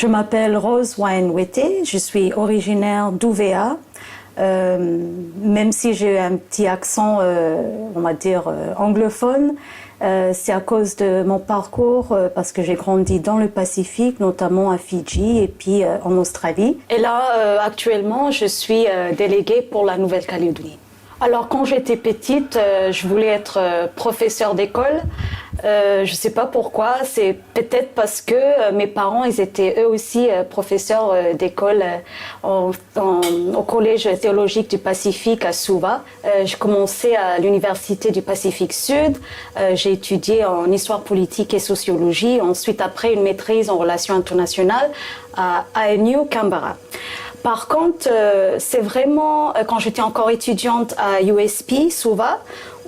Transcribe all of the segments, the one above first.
Je m'appelle Rose Wainwete, je suis originaire d'Ouvéa. Même si j'ai un petit accent, on va dire, anglophone, c'est à cause de mon parcours, parce que j'ai grandi dans le Pacifique, notamment à Fidji et puis en Australie. Et là, actuellement, je suis déléguée pour la Nouvelle-Calédonie. Alors, quand j'étais petite, je voulais être professeure d'école. Je ne sais pas pourquoi, c'est peut-être parce que mes parents, ils étaient eux aussi professeurs d'école au Collège théologique du Pacifique à Suva. J'ai commencé à l'Université du Pacifique Sud. J'ai étudié en histoire politique et sociologie. Ensuite, après, une maîtrise en relations internationales à ANU Canberra. Par contre, c'est vraiment quand j'étais encore étudiante à USP, Suva,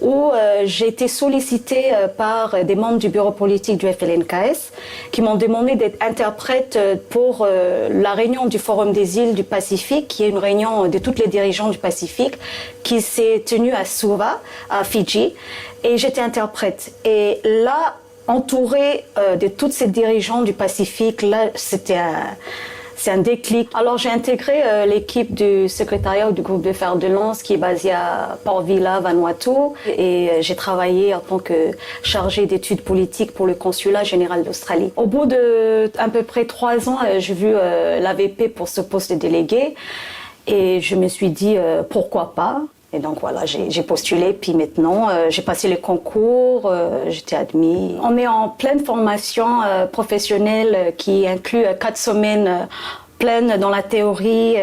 où j'ai été sollicitée par des membres du bureau politique du FLNKS qui m'ont demandé d'être interprète pour la réunion du Forum des îles du Pacifique, qui est une réunion de toutes les dirigeants du Pacifique, qui s'est tenue à Suva, à Fidji, et j'étais interprète. Et là, entourée de toutes ces dirigeants du Pacifique, là, c'est un déclic. Alors j'ai intégré l'équipe du secrétariat du groupe de fer de lance qui est basé à Port Vila, Vanuatu, et j'ai travaillé en tant que chargée d'études politiques pour le consulat général d'Australie. Au bout de à peu près 3 ans, j'ai vu l'AVP pour ce poste de délégué et je me suis dit pourquoi pas. Et donc voilà, j'ai postulé, puis maintenant j'ai passé le concours, j'étais admise. On est en pleine formation professionnelle qui inclut 4 semaines pleine dans la théorie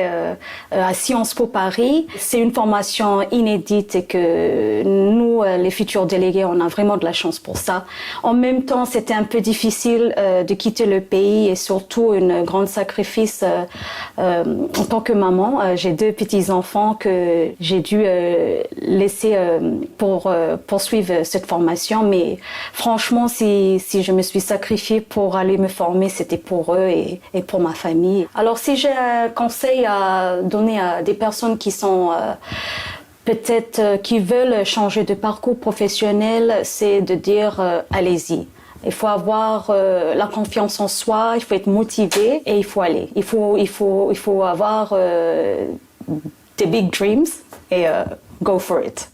à Sciences Po Paris. C'est une formation inédite et que nous, les futurs délégués, on a vraiment de la chance pour ça. En même temps, c'était un peu difficile de quitter le pays et surtout un grand sacrifice en tant que maman. J'ai 2 petits-enfants que j'ai dû laisser pour poursuivre cette formation. Mais franchement, si je me suis sacrifiée pour aller me former, c'était pour eux et pour ma famille. Alors, si j'ai un conseil à donner à des personnes qui sont peut-être qui veulent changer de parcours professionnel, c'est de dire allez-y. Il faut avoir la confiance en soi, il faut être motivé et il faut aller. Il faut avoir des big dreams et go for it.